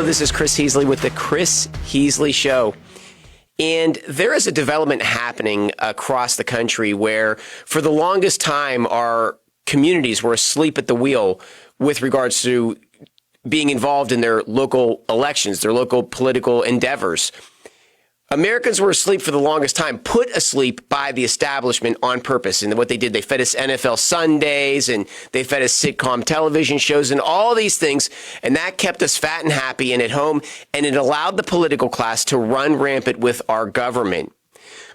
Hello, this is Chris Heasley with the Chris Heasley Show. And there is a development happening across the country where for the longest time our communities were asleep at the wheel with regards to being involved in their local elections, their local political endeavors. Americans were asleep for the longest time, put asleep by the establishment on purpose. And what they did, they fed us NFL Sundays and they fed us sitcom television shows and all these things. And that kept us fat and happy and at home. And it allowed the political class to run rampant with our government.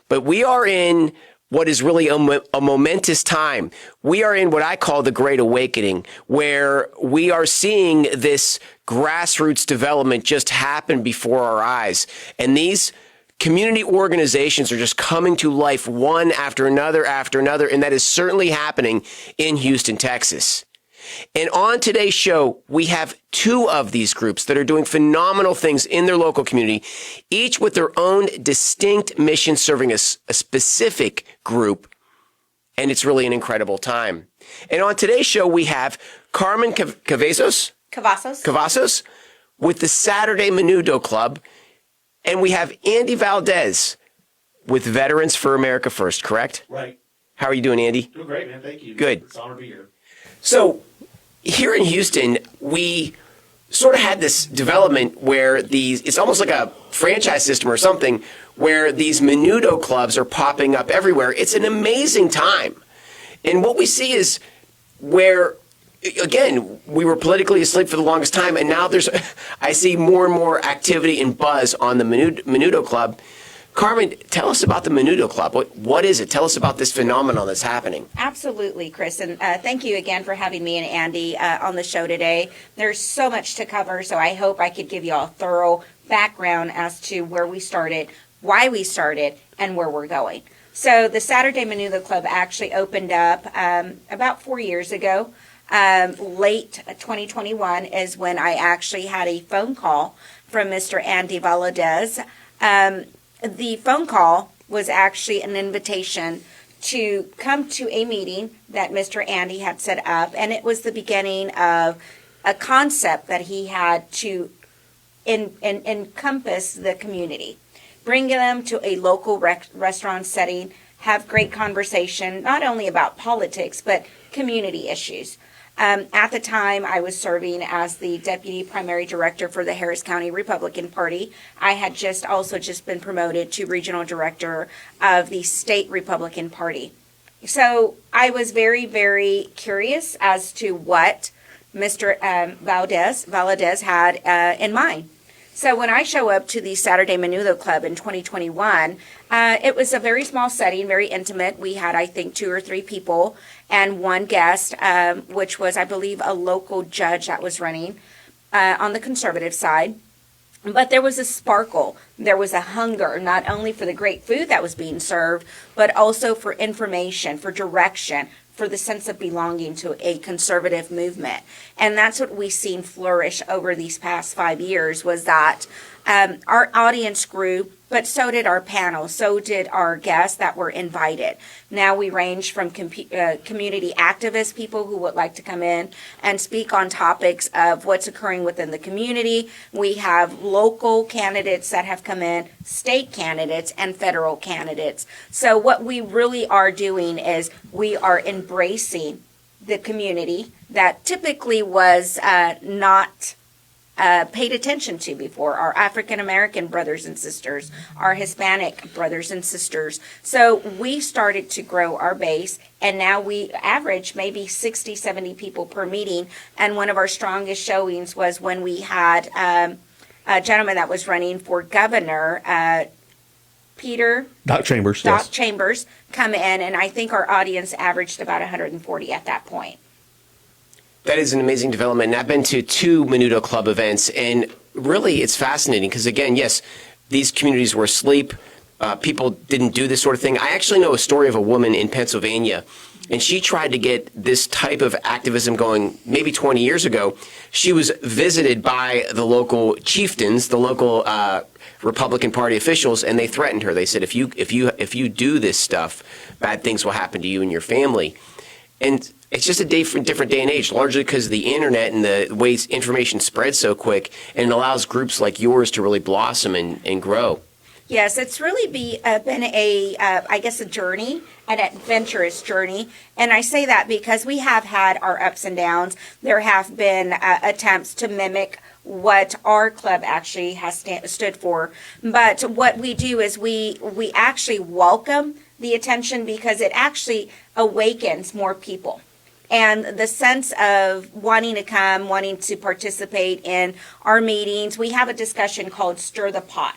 But we are in what is really a momentous time. We are in what I call the Great Awakening, where we are seeing this grassroots development just happen before our eyes. And these community organizations are just coming to life one after another, and that is certainly happening in Houston, Texas. And on today's show, we have two of these groups that are doing phenomenal things in their local community, each with their own distinct mission serving a specific group, and it's really an incredible time. And on today's show, we have Carmen Cavazos with the Saturday Menudo Club, and we have Andy Valadez with Veterans for America First, correct? Right. How are you doing, Andy? Doing great, man. Thank you. Good. It's an honor to be here. So here in Houston, we sort of had this development where it's almost like a franchise system or something, where these Menudo clubs are popping up everywhere. It's an amazing time. And what we see is where, again, we were politically asleep for the longest time, and now I see more and more activity and buzz on the Menudo Club. Carmen, tell us about the Menudo Club. What is it? Tell us about this phenomenon that's happening. Absolutely, Chris, and thank you again for having me and Andy on the show today. There's so much to cover, so I hope I could give you a thorough background as to where we started, why we started, and where we're going. So the Saturday Menudo Club actually opened up about 4 years ago. Late 2021 is when I actually had a phone call from Mr. Andy Valadez. The phone call was actually an invitation to come to a meeting that Mr. Andy had set up, and it was the beginning of a concept that he had to encompass the community, bring them to a local restaurant setting, have great conversation, not only about politics, but community issues. At the time, I was serving as the Deputy Primary Director for the Harris County Republican Party. I had just been promoted to Regional Director of the State Republican Party. So I was very, very curious as to what Mr. Valadez had in mind. So when I show up to the Saturday Menudo Club in 2021, it was a very small setting, very intimate. We had, I think, 2 or 3 people and one guest, which was, I believe, a local judge that was running on the conservative side. But there was a sparkle. There was a hunger, not only for the great food that was being served, but also for information, for direction, for the sense of belonging to a conservative movement. And that's what we've seen flourish over these past 5 years, was that our audience grew, but so did our panel, so did our guests that were invited. Now we range from community activists, people who would like to come in and speak on topics of what's occurring within the community. We have local candidates that have come in, state candidates, and federal candidates. So what we really are doing is we are embracing the community that typically was not paid attention to before, our African American brothers and sisters, our Hispanic brothers and sisters. So we started to grow our base, and now we average maybe 60, 70 people per meeting. And one of our strongest showings was when we had a gentleman that was running for governor, Doc Chambers. Doc Chambers, come in, and I think our audience averaged about 140 at that point. That is an amazing development. And I've been to 2 Menudo Club events, and really it's fascinating because, again, yes, these communities were asleep. People didn't do this sort of thing. I actually know a story of a woman in Pennsylvania, and she tried to get this type of activism going maybe 20 years ago. She was visited by the local chieftains, the local Republican Party officials, and they threatened her. They said, if you do this stuff, bad things will happen to you and your family. And it's just a different day and age, largely because of the internet and the ways information spreads so quick, and it allows groups like yours to really blossom and grow. Yes, it's really been I guess, a journey, an adventurous journey. And I say that because we have had our ups and downs. There have been attempts to mimic what our club actually has stood for. But what we do is we actually welcome the attention because it actually awakens more people. And the sense of wanting to come, wanting to participate in our meetings, we have a discussion called Stir the Pot.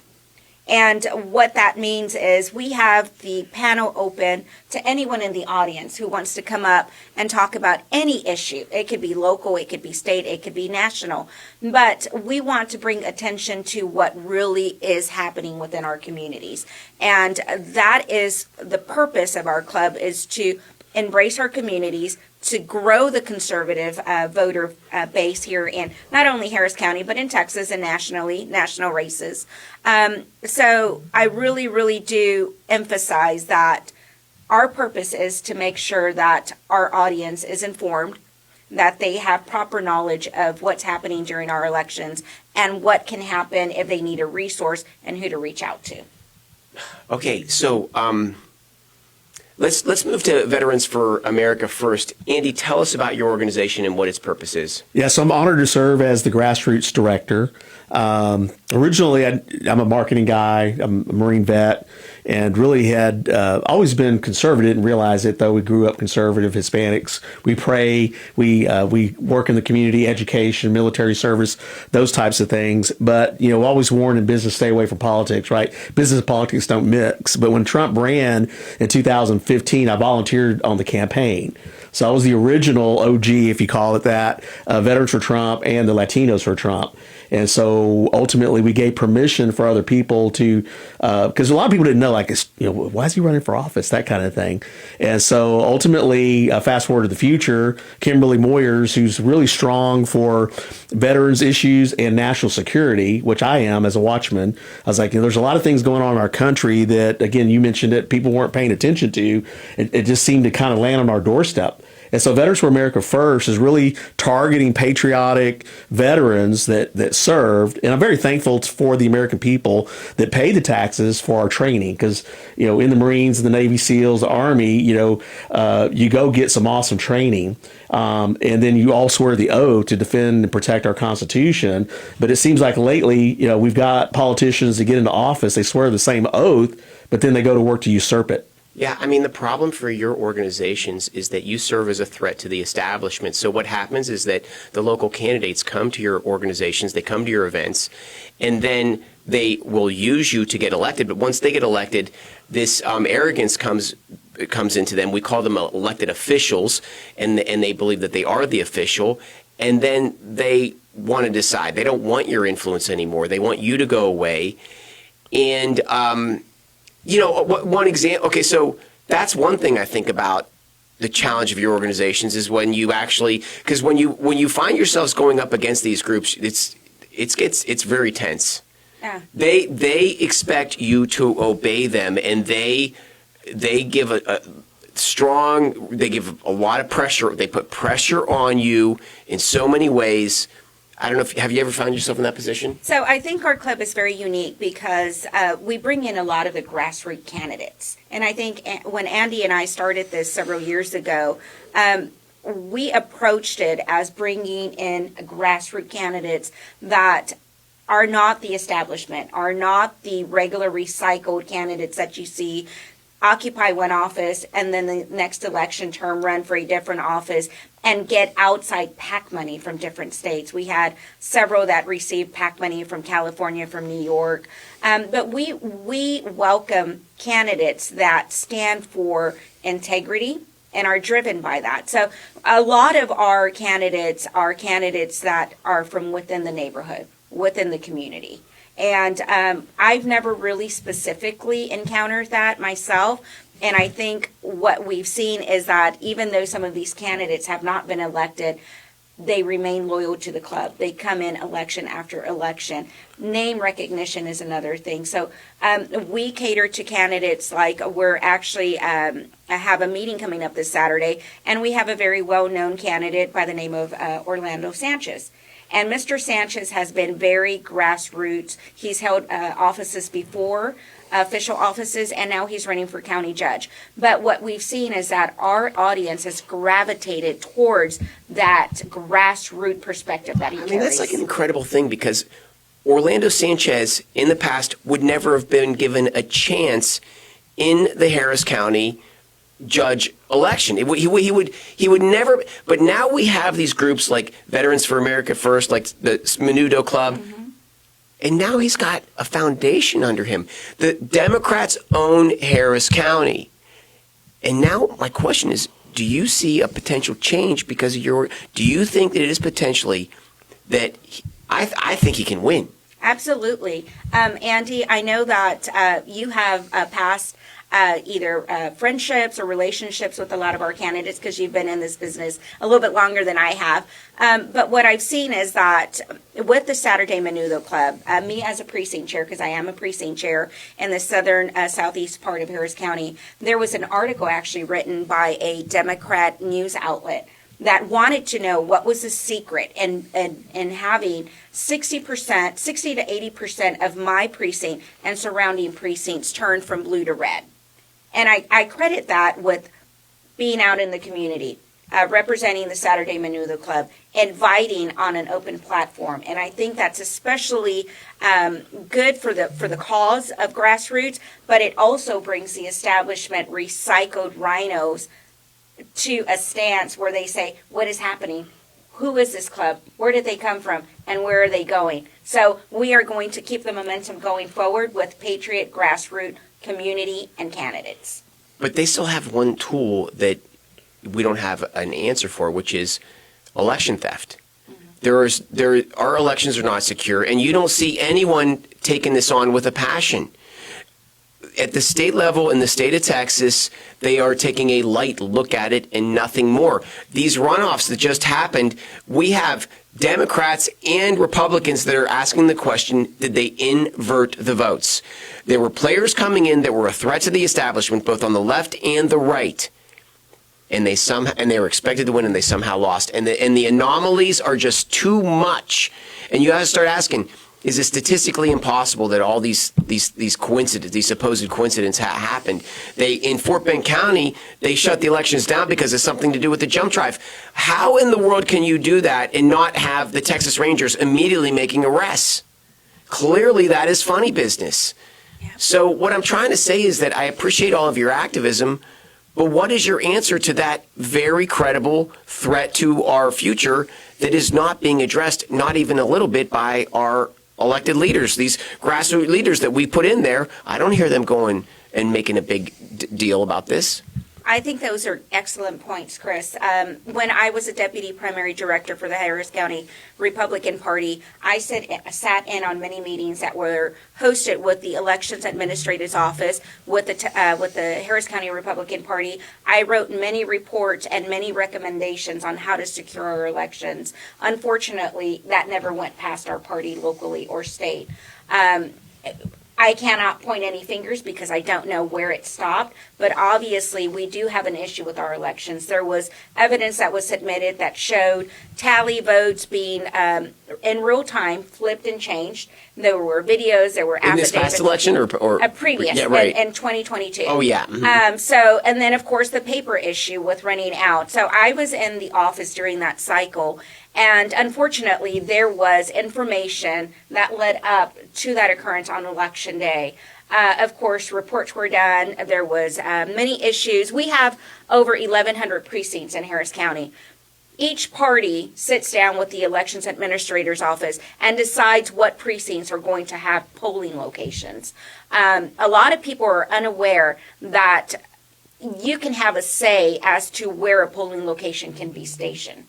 And what that means is we have the panel open to anyone in the audience who wants to come up and talk about any issue. It could be local, it could be state, it could be national. But we want to bring attention to what really is happening within our communities. And that is the purpose of our club, is to embrace our communities, to grow the conservative voter base here in not only Harris County, but in Texas and national races. So I really, really do emphasize that our purpose is to make sure that our audience is informed, that they have proper knowledge of what's happening during our elections and what can happen if they need a resource and who to reach out to. Okay, so let's move to Veterans for America first. Andy, tell us about your organization and what its purpose is. Yes, I'm honored to serve as the Grassroots director. Originally, I'm a marketing guy. I'm a Marine vet, and really had always been conservative and realized it, though we grew up conservative Hispanics. We pray, we work in the community, education, military service, those types of things. But, always warned in business, stay away from politics, right? Business and politics don't mix. But when Trump ran in 2015, I volunteered on the campaign. So I was the original OG, if you call it that, Veterans for Trump and the Latinos for Trump. And so ultimately we gave permission for other people to, because a lot of people didn't know, why is he running for office, that kind of thing. And so ultimately, fast forward to the future, Kimberly Moyers, who's really strong for veterans issues and national security, which I am as a watchman, I was like, there's a lot of things going on in our country that, again, you mentioned it, people weren't paying attention to. It just seemed to kind of land on our doorstep. And so Veterans for America First is really targeting patriotic veterans that served. And I'm very thankful for the American people that pay the taxes for our training. Because, in the Marines, the Navy SEALs, the Army, you go get some awesome training. And then you all swear the oath to defend and protect our Constitution. But it seems like lately, we've got politicians that get into office, they swear the same oath, but then they go to work to usurp it. Yeah, the problem for your organizations is that you serve as a threat to the establishment. So what happens is that the local candidates come to your organizations, they come to your events, and then they will use you to get elected. But once they get elected, this arrogance comes into them. We call them elected officials, and they believe that they are the official. And then they want to decide. They don't want your influence anymore. They want you to go away. And one example, okay, so that's one thing I think about the challenge of your organizations is when you actually, because when you find yourselves going up against these groups, it's very tense. Yeah. They expect you to obey them, and they give they give a lot of pressure. They put pressure on you in so many ways. I don't know have you ever found yourself in that position? So I think our club is very unique because we bring in a lot of the grassroots candidates. And I think when Andy and I started this several years ago, we approached it as bringing in grassroots candidates that are not the establishment, are not the regular recycled candidates that you see occupy one office and then the next election term run for a different office and get outside PAC money from different states. We had several that received PAC money from California, from New York. But we welcome candidates that stand for integrity and are driven by that. So a lot of our candidates are candidates that are from within the neighborhood, within the community. And I've never really specifically encountered that myself. And I think what we've seen is that even though some of these candidates have not been elected, they remain loyal to the club. They come in election after election. Name recognition is another thing. So we cater to candidates. Like, we're actually have a meeting coming up this Saturday, and we have a very well-known candidate by the name of Orlando Sanchez. And Mr. Sanchez has been very grassroots. He's held offices before, official offices, and now he's running for county judge. But what we've seen is that our audience has gravitated towards that grassroots perspective that he carries. I mean, that's like an incredible thing, because Orlando Sanchez in the past would never have been given a chance in the Harris County judge election. He would never. But now we have these groups like Veterans for America First, like the Menudo Club. Mm-hmm. And now he's got a foundation under him. The Democrats own Harris County. And now my question is, do you see a potential change because of do you think that it is potentially that I think he can win? Absolutely. Andy, I know that you have past either friendships or relationships with a lot of our candidates because you've been in this business a little bit longer than I have. But what I've seen is that with the Saturday Menudo Club, me as a precinct chair, because I am a precinct chair in the southern southeast part of Harris County, there was an article actually written by a Democrat news outlet that wanted to know what was the secret in having 60%, 60 to 80% of my precinct and surrounding precincts turn from blue to red. And I credit that with being out in the community, representing the Saturday Menudo Club, inviting on an open platform. And I think that's especially good for the cause of grassroots, but it also brings the establishment recycled rhinos to a stance where they say, what is happening? Who is this club? Where did they come from? And where are they going? So we are going to keep the momentum going forward with Patriot, grassroots, community, and candidates. But they still have one tool that we don't have an answer for, which is election theft. Mm-hmm. Our elections are not secure, and you don't see anyone taking this on with a passion. At the state level in the state of Texas, they are taking a light look at it and nothing more. These runoffs that just happened, we have Democrats and Republicans that are asking the question, did they invert the votes? There were players coming in that were a threat to the establishment, both on the left and the right. And they were expected to win, and they somehow lost. And the anomalies are just too much. And you have to start asking, is it statistically impossible that all these coincidences, these supposed coincidences happened? In Fort Bend County, they shut the elections down because of something to do with the jump drive. How in the world can you do that and not have the Texas Rangers immediately making arrests? Clearly, that is funny business. Yeah. So what I'm trying to say is that I appreciate all of your activism, but what is your answer to that very credible threat to our future that is not being addressed, not even a little bit, by our elected leaders, these grassroots leaders that we put in there? I don't hear them going and making a big deal about this. I think those are excellent points, Chris. When I was a deputy primary director for the Harris County Republican Party, I sat in on many meetings that were hosted with the Elections Administrator's Office, with the Harris County Republican Party. I wrote many reports and many recommendations on how to secure our elections. Unfortunately, that never went past our party locally or state. I cannot point any fingers because I don't know where it stopped, but obviously we do have an issue with our elections. There was evidence that was submitted that showed tally votes being in real time flipped and changed. There were videos, there were affidavits. In this past election or previous, yeah, right. in 2022. Oh, yeah. Mm-hmm. And then of course the paper issue with running out. So I was in the office during that cycle. And unfortunately, there was information that led up to that occurrence on Election Day. Of course, reports were done. There was many issues. We have over 1,100 precincts in Harris County. Each party sits down with the Elections Administrator's Office and decides what precincts are going to have polling locations. A lot of people are unaware that you can have a say as to where a polling location can be stationed.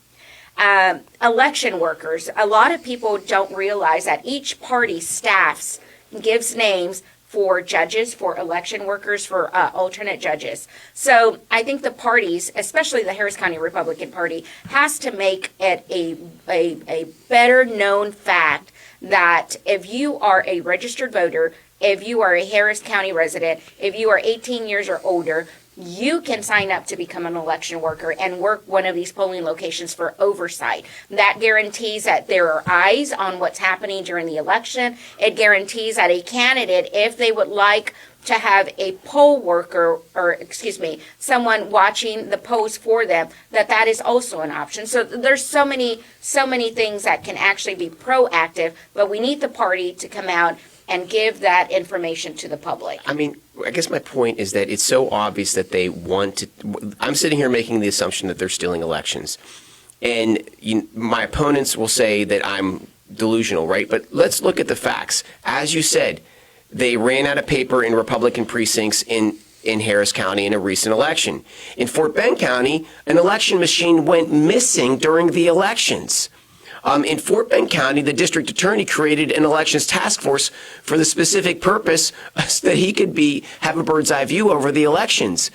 Election workers, a lot of people don't realize that each party staffs, gives names for judges, for election workers, for alternate judges. So I think the parties, especially the Harris County Republican Party, has to make it a better known fact that if you are a registered voter, if you are a Harris County resident, if you are 18 years or older, you can sign up to become an election worker and work one of these polling locations for oversight. That guarantees that there are eyes on what's happening during the election. It guarantees that a candidate, if they would like to have a poll worker, or excuse me, someone watching the polls for them, that is also an option. So there's so many things that can actually be proactive, but we need the party to come out and give that information to the public. I mean, I guess my point is that it's so obvious that they want to. I'm sitting here making the assumption that they're stealing elections. And my opponents will say that I'm delusional, right? But let's look at the facts. As you said, they ran out of paper in Republican precincts in Harris County in a recent election. In Fort Bend County, an election machine went missing during the elections. In Fort Bend County, the district attorney created an elections task force for the specific purpose that he could have a bird's eye view over the elections.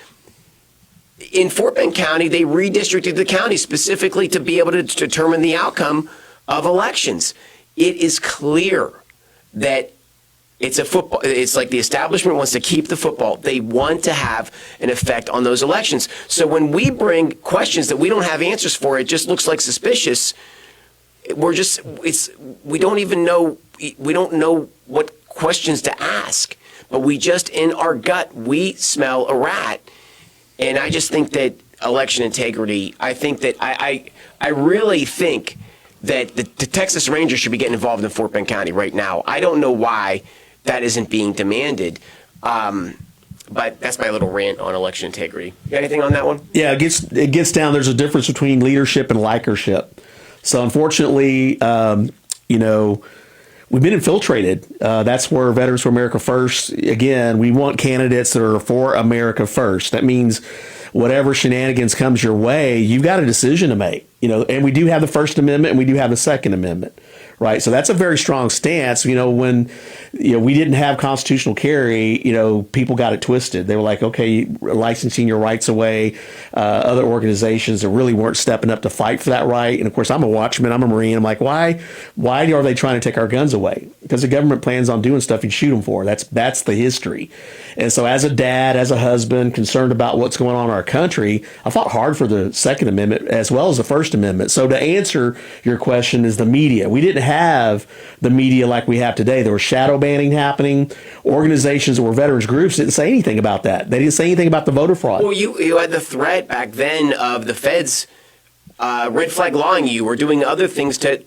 In Fort Bend County, they redistricted the county specifically to be able to determine the outcome of elections. It is clear that it's like the establishment wants to keep the football. They want to have an effect on those elections. So when we bring questions that we don't have answers for, it just looks like suspicious. We don't know what questions to ask, but we just, in our gut, we smell a rat. And I just think that election integrity, I really think that the Texas Rangers should be getting involved in Fort Bend County right now. I don't know why that isn't being demanded. But that's my little rant on election integrity. You got anything on that one? Yeah, it gets down. There's a difference between leadership and likership. So unfortunately, we've been infiltrated. That's where Veterans for America First, again, we want candidates that are for America first. That means whatever shenanigans comes your way, you've got a decision to make. And we do have the First Amendment and we do have the Second Amendment. Right. So that's a very strong stance. When we didn't have constitutional carry, people got it twisted. They were like, okay, licensing your rights away. Other organizations that really weren't stepping up to fight for that right. And of course, I'm a watchman. I'm a Marine. I'm like, why are they trying to take our guns away? Because the government plans on doing stuff you shoot them for. That's the history. And so as a dad, as a husband, concerned about what's going on in our country, I fought hard for the Second Amendment as well as the First Amendment. So to answer your question is the media. We didn't have the media like we have today. There was shadow banning happening. Organizations that were veterans groups didn't say anything about that. They didn't say anything about the voter fraud. Well, you had the threat back then of the feds red flag lawing you or doing other things to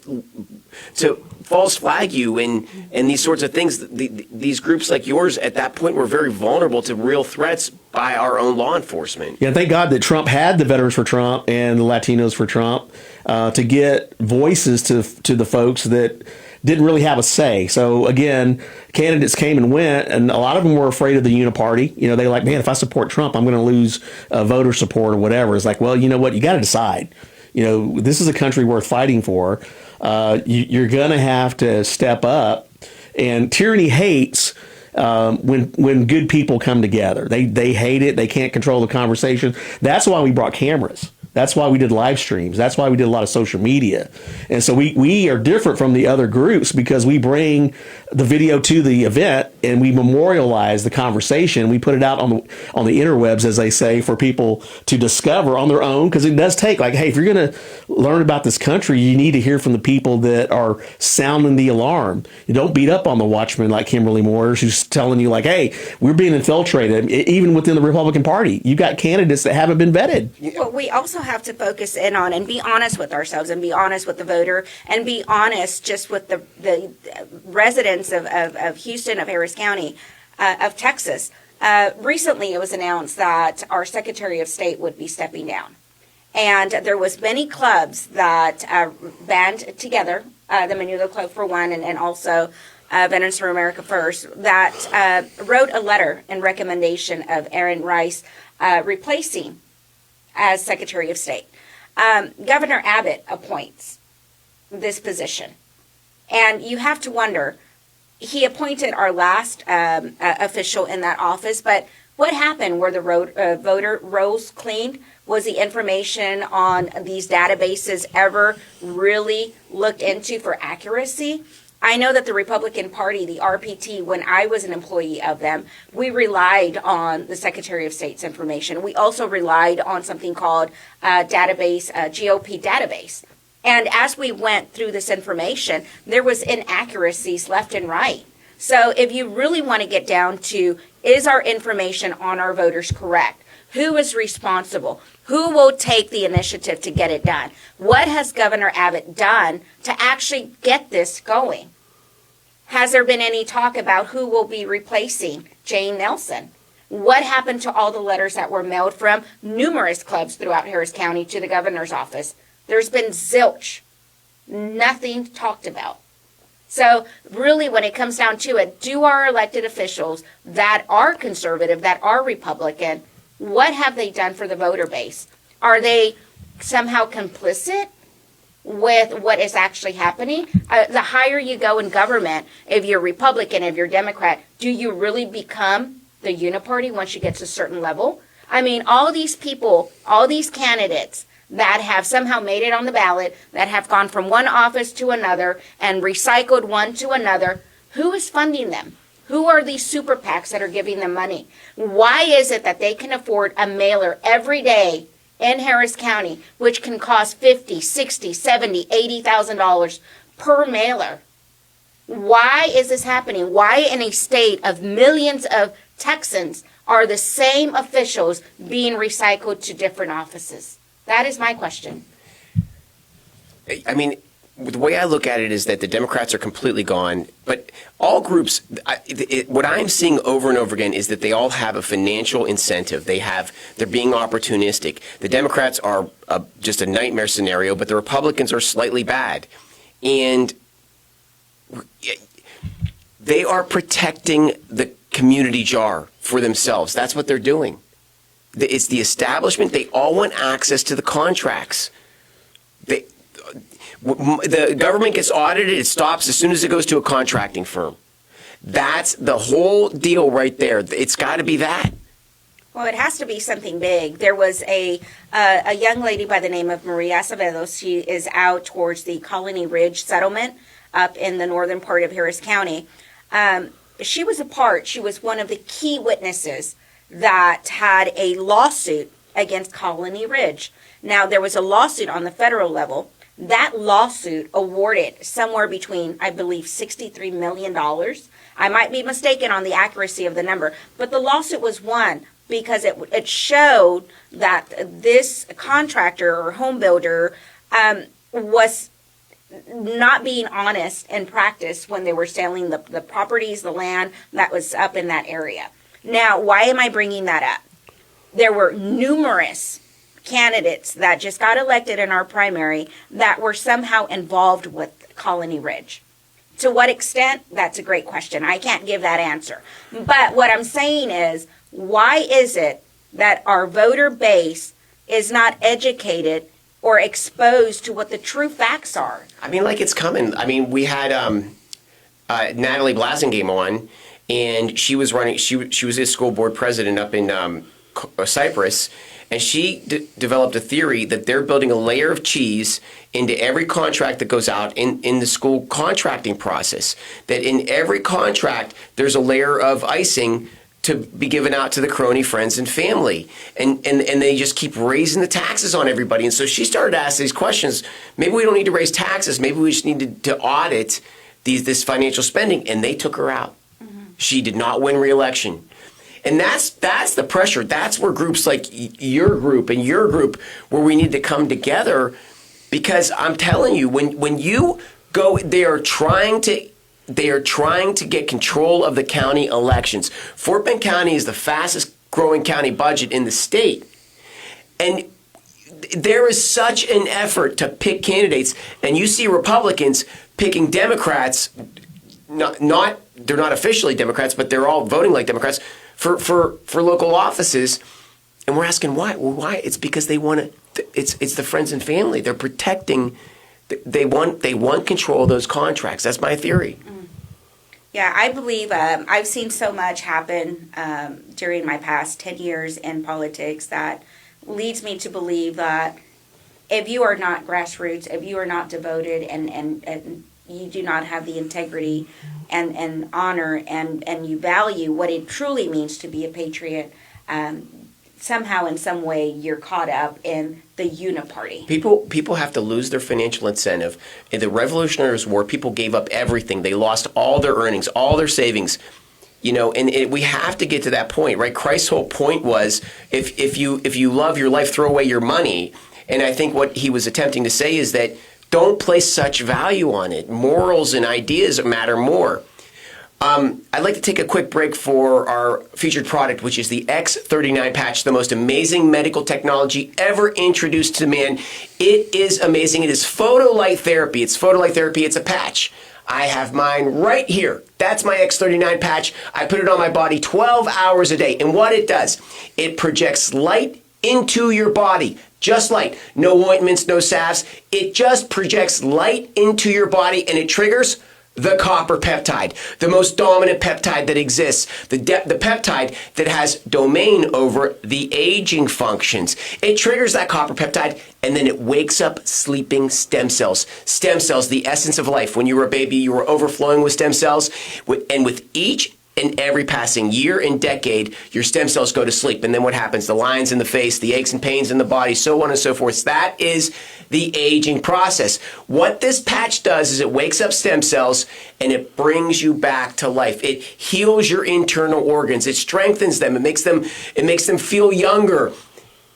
false flag you and these sorts of things. These groups like yours at that point were very vulnerable to real threats by our own law enforcement. Yeah, thank God that Trump had the Veterans for Trump and the Latinos for Trump to get voices to the folks that didn't really have a say. So again, candidates came and went, and a lot of them were afraid of the uniparty. They were like, man, if I support Trump, I'm going to lose voter support or whatever. It's like, well, you know what? You got to decide. This is a country worth fighting for. You're going to have to step up. And tyranny hates when good people come together. They hate it. They can't control the conversation. That's why we brought cameras. That's why we did live streams. That's why we did a lot of social media. And so we are different from the other groups because we bring the video to the event and we memorialize the conversation. We put it out on the interwebs, as they say, for people to discover on their own, because it does take, like, hey, if you're going to learn about this country, you need to hear from the people that are sounding the alarm. You don't beat up on the watchman like Kimberly Moores, who's telling you, like, hey, we're being infiltrated. Even within the Republican Party, you've got candidates that haven't been vetted. Well, we also have to focus in on and be honest with ourselves and be honest with the voter and be honest just with the residents of Houston, of Harris County, of Texas. Recently, it was announced that our Secretary of State would be stepping down. And there was many clubs that band together, the Manila Club for one, and also Veterans for America First, that wrote a letter in recommendation of Aaron Rice replacing as Secretary of State. Governor Abbott appoints this position. And you have to wonder, he appointed our last official in that office, but what happened? Were the voter rolls cleaned? Was the information on these databases ever really looked into for accuracy? I know that the Republican Party, the RPT, when I was an employee of them, we relied on the Secretary of State's information. We also relied on something called GOP database. And as we went through this information, there was inaccuracies left and right. So if you really want to get down to, is our information on our voters correct? Who is responsible? Who will take the initiative to get it done? What has Governor Abbott done to actually get this going? Has there been any talk about who will be replacing Jane Nelson? What happened to all the letters that were mailed from numerous clubs throughout Harris County to the governor's office? There's been zilch. Nothing talked about. So really, when it comes down to it, do our elected officials that are conservative, that are Republican, what have they done for the voter base? Are they somehow complicit with what is actually happening? The higher you go in government, if you're Republican, if you're Democrat, do you really become the uniparty once you get to a certain level? I mean, all these people, all these candidates that have somehow made it on the ballot, that have gone from one office to another and recycled one to another, who is funding them? Who are these super PACs that are giving them money? Why is it that they can afford a mailer every day in Harris County, which can cost $50,000, $60,000, $70,000, $80,000 per mailer? Why is this happening? Why in a state of millions of Texans are the same officials being recycled to different offices? That is my question. I mean, the way I look at it is that the Democrats are completely gone, but all groups, what I'm seeing over and over again is that they all have a financial incentive. They're being opportunistic. The Democrats are just a nightmare scenario, but the Republicans are slightly bad. And they are protecting the community jar for themselves. That's what they're doing. It's the establishment. They all want access to the contracts. The government gets audited, it stops as soon as it goes to a contracting firm. That's the whole deal right there. It's got to be that. Well, it has to be something big. There was a young lady by the name of Maria Acevedo. She is out towards the Colony Ridge settlement up in the northern part of Harris County. She was one of the key witnesses that had a lawsuit against Colony Ridge. Now, there was a lawsuit on the federal level. That lawsuit awarded somewhere between, I believe, $63 million. I might be mistaken on the accuracy of the number, but the lawsuit was won because it showed that this contractor or home builder was not being honest in practice when they were selling the properties, the land that was up in that area. Now, why am I bringing that up? There were numerous candidates that just got elected in our primary that were somehow involved with Colony Ridge. To what extent? That's a great question. I can't give that answer. But what I'm saying is, why is it that our voter base is not educated or exposed to what the true facts are? I mean, like, it's coming. I mean, we had Natalie Blasingame on, and she was running. She was a school board president up in Cyprus. And she developed a theory that they're building a layer of cheese into every contract that goes out in the school contracting process. That in every contract, there's a layer of icing to be given out to the crony, friends, and family. And they just keep raising the taxes on everybody. And so she started to ask these questions. Maybe we don't need to raise taxes. Maybe we just need to audit this financial spending. And they took her out. Mm-hmm. She did not win re-election. And that's the pressure. That's where groups like your group and your group, where we need to come together, because I'm telling you, when you go, they are trying to get control of the county elections. Fort Bend County is the fastest growing county budget in the state, and there is such an effort to pick candidates, and you see Republicans picking Democrats. They're not officially Democrats, but they're all voting like Democrats for local offices, and we're asking why. Well, why? It's because they want to. It's the friends and family. They're protecting. They want control of those contracts. That's my theory. Yeah, I believe I've seen so much happen during my past 10 years in politics that leads me to believe that if you are not grassroots, if you are not devoted and you do not have the integrity and honor and you value what it truly means to be a patriot, somehow in some way you're caught up in the uniparty. People have to lose their financial incentive. In the Revolutionary War, people gave up everything. They lost all their earnings, all their savings. And we have to get to that point, right? Christ's whole point was, if you love your life, throw away your money. And I think what he was attempting to say is that don't place such value on it. Morals and ideas matter more. I'd like to take a quick break for our featured product, which is the X39Patch, the most amazing medical technology ever introduced to man. It is amazing. It is photolight therapy. It's photolight therapy. It's a patch. I have mine right here. That's my X39 patch. I put it on my body 12 hours a day. And what it does, it projects light into your body. Just light. No ointments, no salves. It just projects light into your body and it triggers the copper peptide, the most dominant peptide that exists, the peptide that has domain over the aging functions. It triggers that copper peptide and then it wakes up sleeping stem cells. Stem cells, the essence of life. When you were a baby, you were overflowing with stem cells. And with each and every passing year and decade, your stem cells go to sleep. And then what happens? The lines in the face, the aches and pains in the body, so on and so forth. That is the aging process. What this patch does is it wakes up stem cells and it brings you back to life. It heals your internal organs. It strengthens them. It makes them feel younger.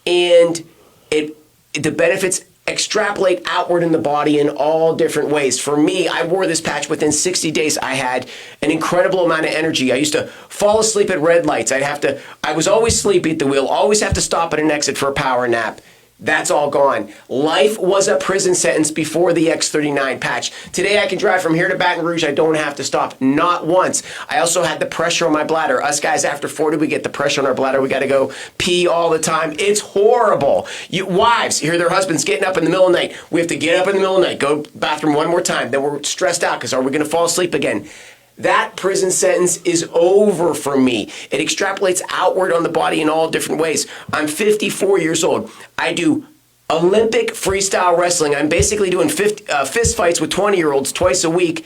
And the benefits extrapolate outward in the body in all different ways. For me, I wore this patch within 60 days. I had an incredible amount of energy. I used to fall asleep at red lights. I was always sleepy at the wheel, always have to stop at an exit for a power nap. That's all gone. Life was a prison sentence before the X39 patch. Today I can drive from here to Baton Rouge. I don't have to stop, not once. I also had the pressure on my bladder. Us guys after 40, we get the pressure on our bladder. We got to go pee all the time. It's horrible. Wives hear their husbands getting up in the middle of the night. We have to get up in the middle of the night, go to the bathroom one more time. Then we're stressed out because are we going to fall asleep again? That prison sentence is over for me. It extrapolates outward on the body in all different ways. I'm 54 years old. I do Olympic freestyle wrestling. I'm basically doing fist fights with 20-year-olds twice a week,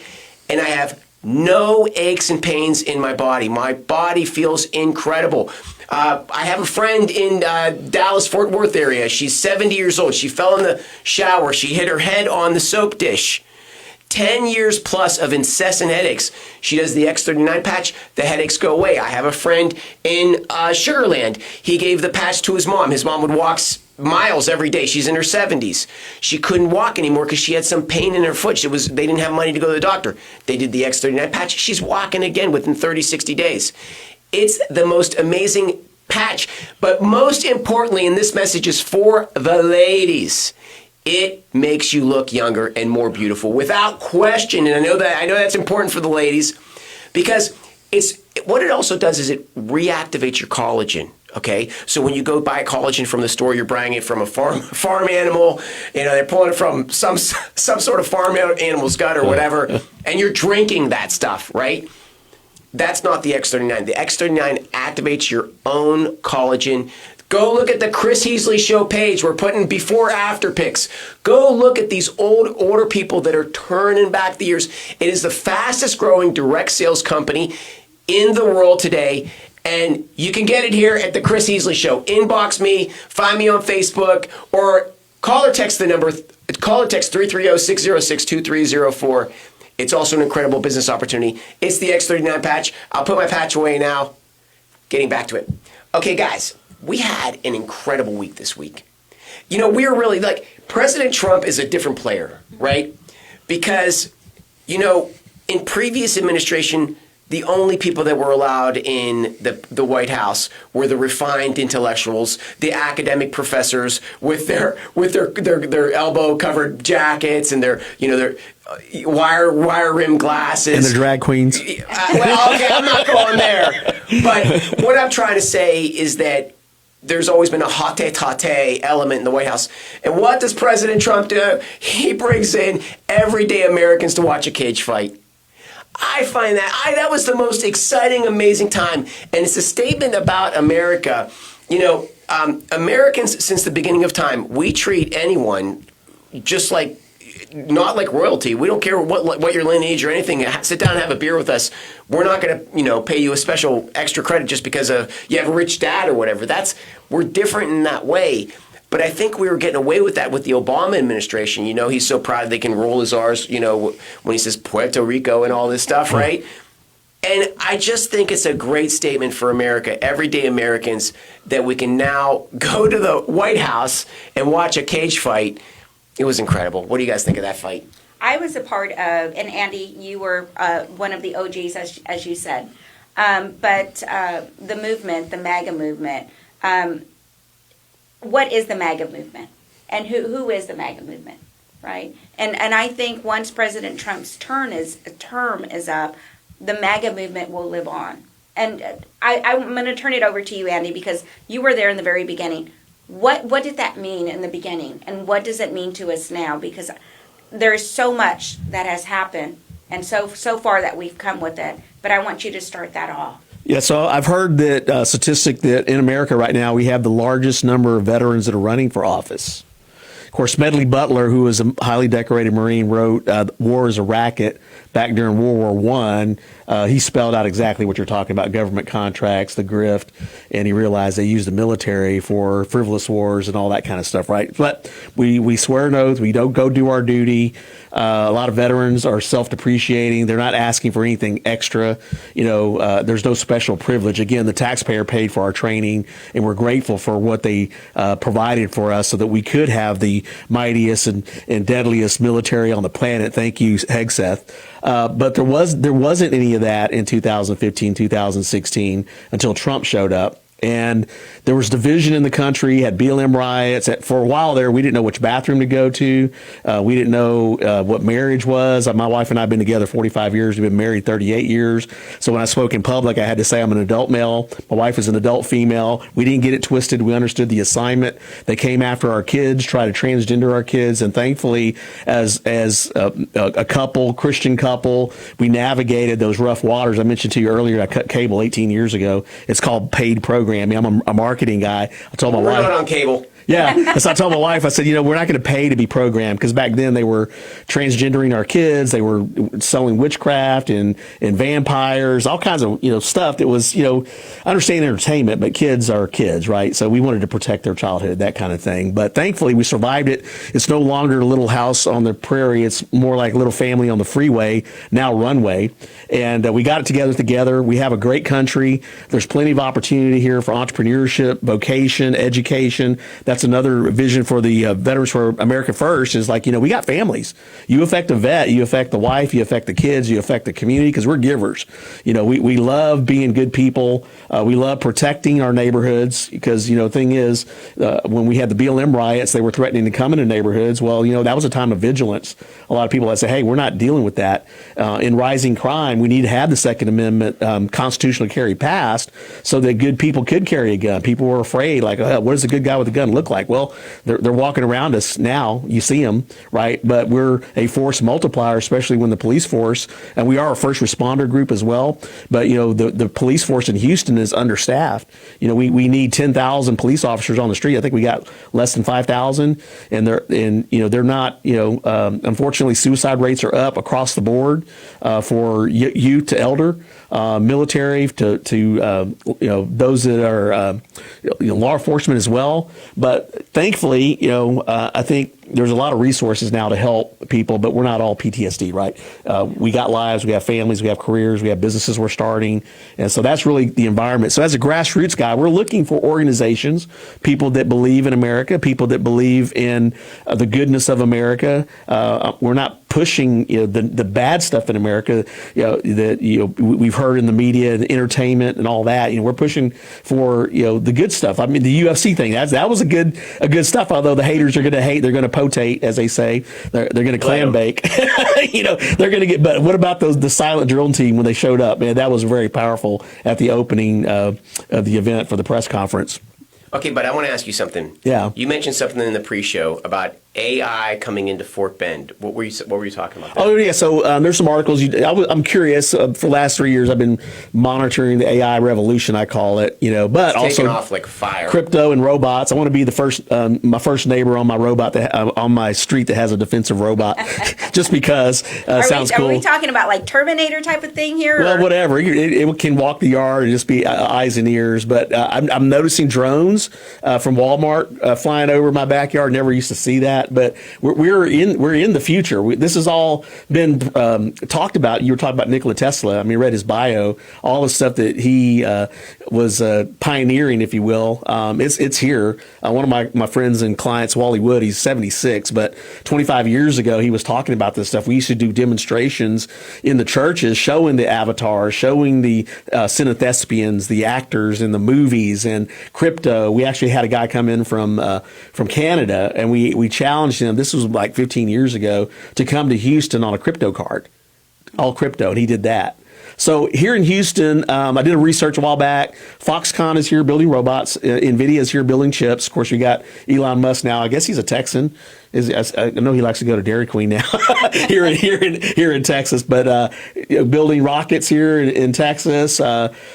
and I have no aches and pains in my body. My body feels incredible. I have a friend in Dallas-Fort Worth area. She's 70 years old. She fell in the shower. She hit her head on the soap dish. 10 years plus of incessant headaches. She does the X39 patch. The headaches go away. I have a friend in Sugarland. He gave the patch to his mom. His mom would walk miles every day. She's in her 70s. She couldn't walk anymore because she had some pain in her foot. They didn't have money to go to the doctor. They did the X39 patch. She's walking again within 30, 60 days. It's the most amazing patch. But most importantly, and this message is for the ladies, it makes you look younger and more beautiful without question. And I know that's important for the ladies because what it also does is it reactivates your collagen. Okay, so when you go buy collagen from the store, you're buying it from a farm animal. They're pulling it from some sort of farm animal's gut or whatever, and you're drinking that stuff, right? That's not the X39. The X39 activates your own collagen. Go look at the Chris Heasley Show page. We're putting before-after pics. Go look at these older people that are turning back the years. It is the fastest-growing direct sales company in the world today, and you can get it here at the Chris Heasley Show. Inbox me, find me on Facebook, or call or text the number. Call or text 330-606-2304. It's also an incredible business opportunity. It's the X39 patch. I'll put my patch away now. Getting back to it. Okay, guys. We had an incredible week this week. We were really President Trump is a different player, right? Because, in previous administration, the only people that were allowed in the White House were the refined intellectuals, the academic professors with their elbow covered jackets and their wire rim glasses and the drag queens. Okay, I'm not going there. But what I'm trying to say is that there's always been a hate element in the White House. And what does President Trump do? He brings in everyday Americans to watch a cage fight. I find that was the most exciting, amazing time. And it's a statement about America. Americans, since the beginning of time, we treat anyone just like, not like royalty. We don't care what your lineage or anything. Sit down and have a beer with us. We're not going to, pay you a special extra credit just because you have a rich dad or whatever. We're different in that way. But I think we were getting away with that with the Obama administration. He's so proud they can roll his R's, when he says Puerto Rico and all this stuff, right? And I just think it's a great statement for America, everyday Americans, that we can now go to the White House and watch a cage fight. It was incredible. What do you guys think of that fight? I was a part of, and Andy, you were one of the OGs, as you said. But the movement, the MAGA movement, what is the MAGA movement? And who is the MAGA movement, right? And I think once President Trump's term is up, the MAGA movement will live on. And I'm going to turn it over to you, Andy, because you were there in the very beginning. What did that mean in the beginning, and what does it mean to us now? Because there's so much that has happened, and so far that we've come with it. But I want you to start that off. Yeah, so I've heard that statistic that in America right now we have the largest number of veterans that are running for office. Of course, Smedley Butler, who was a highly decorated Marine, wrote War is a Racket back during World War I. He spelled out exactly what you're talking about, government contracts, the grift, and he realized they used the military for frivolous wars and all that kind of stuff, right? But we swear an oath, we don't go do our duty. A lot of veterans are self-depreciating. They're not asking for anything extra. There's no special privilege. Again, the taxpayer paid for our training, and we're grateful for what they provided for us so that we could have the mightiest and deadliest military on the planet. Thank you, Hegseth. But there wasn't any of that in 2015, 2016 until Trump showed up. And there was division in the country, had BLM riots. For a while there, we didn't know which bathroom to go to. We didn't know what marriage was. My wife and I have been together 45 years. We've been married 38 years. So when I spoke in public, I had to say I'm an adult male. My wife is an adult female. We didn't get it twisted. We understood the assignment. They came after our kids, tried to transgender our kids. And thankfully, as a couple, Christian couple, we navigated those rough waters. I mentioned to you earlier, I cut cable 18 years ago. It's called paid programming. I'm a marketing guy. I told my wife. We're not on cable. Yeah. So I told my wife, I said, we're not going to pay to be programmed, because back then they were transgendering our kids. They were selling witchcraft and vampires, all kinds of, stuff that was, I understand entertainment, but kids are kids, right? So we wanted to protect their childhood, that kind of thing. But thankfully we survived it. It's no longer a little house on the prairie. It's more like a little family on the freeway, now runway. And we got it together. We have a great country. There's plenty of opportunity here for entrepreneurship, vocation, education. That's another vision for the Veterans for America First, is like, we got families. You affect a vet, you affect the wife, you affect the kids, you affect the community, because we're givers. We love being good people. We love protecting our neighborhoods, because, the thing is, when we had the BLM riots, they were threatening to come into neighborhoods. Well, that was a time of vigilance. A lot of people that say, hey, we're not dealing with that. In rising crime, we need to have the Second Amendment constitutional carry passed so that good people could carry a gun. People were afraid, like, what does a good guy with a gun look like? Well, they're walking around us now. You see them, right? But we're a force multiplier, especially when the police force, and we are a first responder group as well. But the police force in Houston is understaffed. We need 10,000 police officers on the street. I think we got less than 5,000, and they're not. Unfortunately, suicide rates are up across the board for youth to elder, military to those that are law enforcement as well. But thankfully, I think there's a lot of resources now to help people, but we're not all PTSD, right? We got lives, we have families, we have careers, we have businesses we're starting. And so that's really the environment. So as a grassroots guy, we're looking for organizations, people that believe in America, people that believe in the goodness of America. We're not pushing the bad stuff in America that we've heard in the media and entertainment and all that. We're pushing for the good stuff. I mean, the UFC thing, that was a good stuff. Although the haters are going to hate, they're going to potate, as they say. They're going to clam bake. They're going to get. But what about the silent drill team when they showed up? Man, that was very powerful at the opening of the event for the press conference. Okay, but I want to ask you something. Yeah. You mentioned something in the pre-show about AI coming into Fort Bend. What were you talking about? Oh yeah, so there's some articles. I'm curious. For the last 3 years, I've been monitoring the AI revolution, I call it. But It's taking also off like fire. crypto and robots. I want to be the first, my first neighbor on my robot on my street that has a defensive robot, just because sounds cool. Are we talking about like Terminator type of thing here? Well, whatever. It can walk the yard and just be eyes and ears. But I'm noticing drones from Walmart flying over my backyard. Never used to see that. But we're in the future. This has all been talked about. You were talking about Nikola Tesla. I mean, I read his bio, all the stuff that he was pioneering, if you will. It's here. One of my friends and clients, Wally Wood, he's 76, but 25 years ago, he was talking about this stuff. We used to do demonstrations in the churches showing the avatars, showing the cinethespians, the actors in the movies, and crypto. We actually had a guy come in from Canada, and we challenged him. This was like 15 years ago, to come to Houston on a crypto card, all crypto, and he did that. So here in Houston, I did a research a while back. Foxconn is here building robots. NVIDIA is here building chips. Of course, we got Elon Musk now. I guess he's a Texan. I know he likes to go to Dairy Queen now here in Texas. But building rockets here in Texas.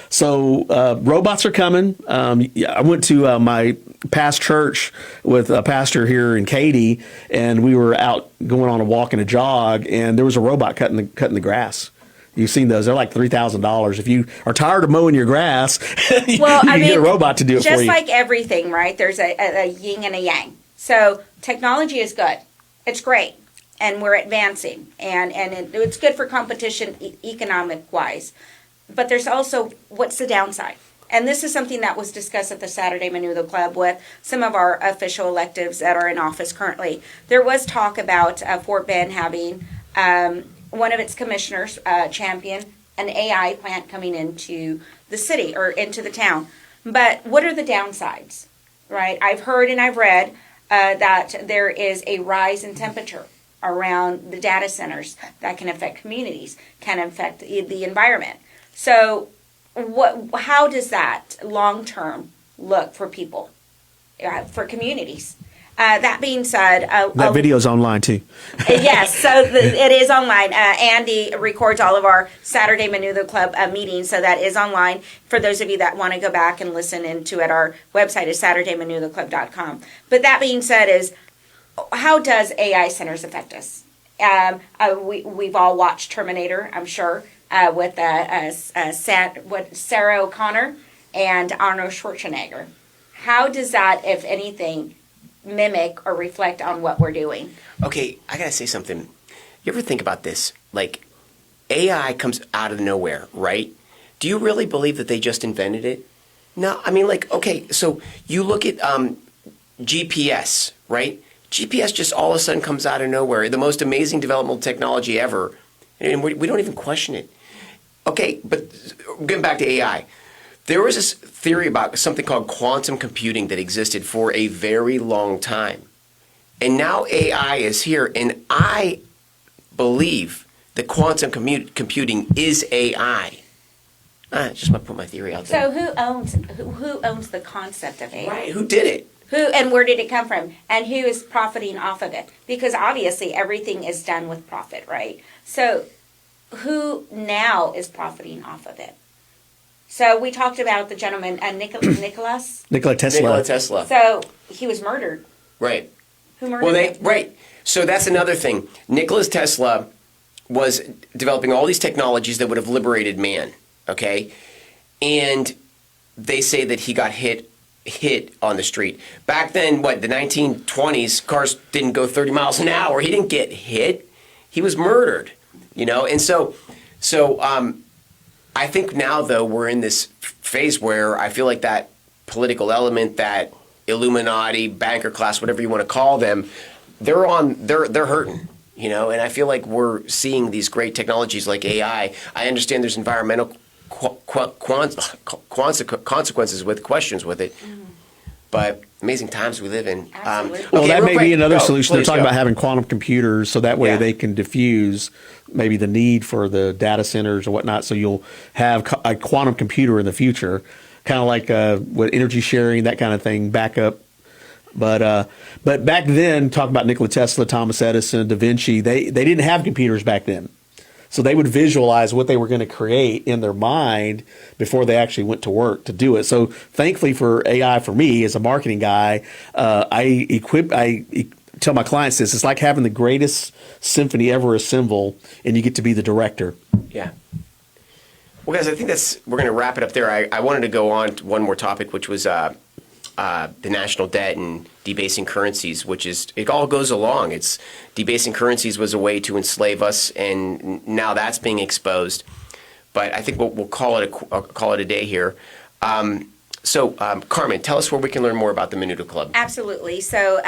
So robots are coming. I went to my past church with a pastor here in Katy, and we were out going on a walk and a jog, and there was a robot cutting the grass. You've seen those. They're like $3,000. If you are tired of mowing your grass, you can get a robot to do it for you. Just like everything, right? There's a yin and a yang. So technology is good. It's great. And we're advancing. And it's good for competition economic-wise. But there's also, what's the downside? And this is something that was discussed at the Saturday Menudo Club with some of our official electives that are in office currently. There was talk about Fort Bend having one of its commissioners champion an AI plant coming into the city or into the town. But what are the downsides, right? I've heard and I've read that there is a rise in temperature around the data centers that can affect communities, can affect the environment. So how does that long-term look for people, for communities? That being said, that video's online too. Yes, so it is online. Andy records all of our Saturday Menudo Club meetings, so that is online. For those of you that want to go back and listen into it, our website is SaturdayMenudoclub.com. But that being said, is how does AI centers affect us? We've all watched Terminator, I'm sure, with Sarah O'Connor and Arnold Schwarzenegger. How does that, if anything, mimic or reflect on what we're doing? Okay, I gotta say something. You ever think about this? Like, AI comes out of nowhere, right? Do you really believe that they just invented it? No, I mean, like, okay, so you look at GPS, right? GPS just all of a sudden comes out of nowhere. The most amazing developmental technology ever. And we don't even question it. Okay, but getting back to AI. There was this theory about something called quantum computing that existed for a very long time. And now AI is here, and I believe that quantum computing is AI. I just want to put my theory out there. So who owns the concept of AI? Right, who did it? Who and where did it come from? And who is profiting off of it? Because obviously everything is done with profit, right? So who now is profiting off of it? So we talked about the gentleman, Nikola Tesla. So he was murdered. Right. Who murdered him? Right. So that's another thing. Nikola Tesla was developing all these technologies that would have liberated man, okay? And they say that he got hit on the street. Back then, the 1920s, cars didn't go 30 miles an hour. He didn't get hit. He was murdered, And so I think now, though, we're in this phase where I feel like that political element, that Illuminati, banker class, whatever you want to call them, they're hurting, And I feel like we're seeing these great technologies like AI. I understand there's environmental consequences with questions with it. But amazing times we live in. Absolutely. That may be another solution. They're talking go. about having quantum computers, so that way they can diffuse maybe the need for the data centers or whatnot. So you'll have a quantum computer in the future, kind of like with energy sharing, that kind of thing, backup But back then, talk about Nikola Tesla, Thomas Edison, Da Vinci, they didn't have computers back then. So they would visualize what they were going to create in their mind before they actually went to work to do it. So thankfully for AI, for me as a marketing guy, I tell my clients this: it's like having the greatest symphony ever assembled, and you get to be the director. Yeah. Well, guys, I think we're going to wrap it up there. I wanted to go on to one more topic, which was the national debt and debasing currencies, which is, it all goes along. It's debasing currencies was a way to enslave us, and now that's being exposed. But I think we'll call it a day here. So, Carmen, tell us where we can learn more about the Menudo Club. Absolutely. So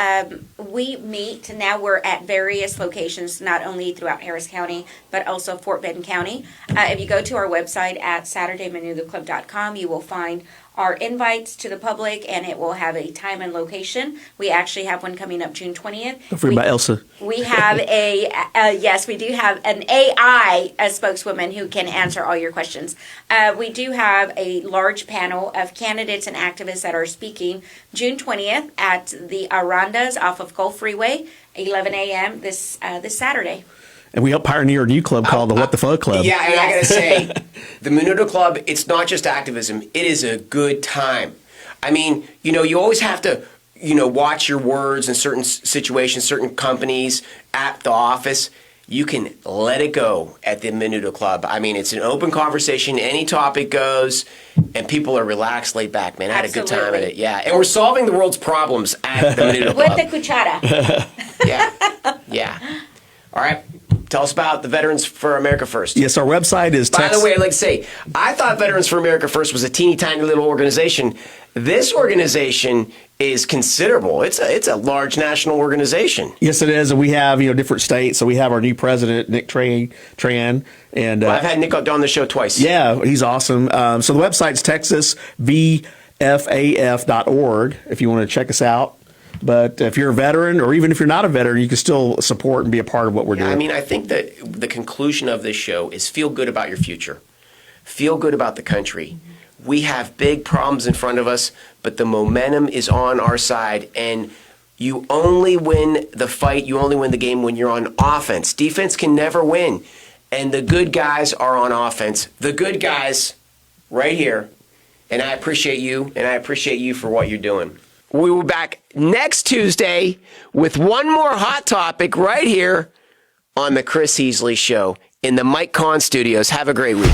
we meet, now we're at various locations, not only throughout Harris County, but also Fort Bend County. If you go to our website at SaturdayMenudoclub.com, you will find our invites to the public, and it will have a time and location. We actually have one coming up June 20th. Don't forget about Elsa. We have yes, we do have an AI spokeswoman who can answer all your questions. We do have a large panel of candidates and activists that are speaking June 20th at the Arandas off of Gulf Freeway, 11 a.m. this Saturday. And we help pioneer a new club called the What the Fuck Club. Yeah, and I got to say, the Menudo Club, it's not just activism. It is a good time. I mean, you always have to, watch your words in certain situations, certain companies, at the office. You can let it go at the Menudo Club. I mean, it's an open conversation. Any topic goes, and people are relaxed, laid back. Man, I had a good time at it. Yeah, and we're solving the world's problems at the Menudo Club. With the cuchara. Yeah. All right. Tell us about the Veterans for America First. Yes, our website is... By the way, I'd like to say, I thought Veterans for America First was a teeny tiny little organization. This organization is considerable. It's a large national organization. Yes, it is. And we have, different states. So we have our new president, Nick Tran. And I've had Nick on the show twice. Yeah, he's awesome. So the website's texasvfaf.org if you want to check us out. But if you're a veteran, or even if you're not a veteran, you can still support and be a part of what we're doing. I mean, I think that the conclusion of this show is feel good about your future. Feel good about the country. We have big problems in front of us, but the momentum is on our side. And you only win the fight, you only win the game when you're on offense. Defense can never win. And the good guys are on offense. The good guys right here. And I appreciate you, and I appreciate you for what you're doing. We will be back next Tuesday with one more hot topic right here on the Chris Heasley Show in the Mike Kahn Studios. Have a great week.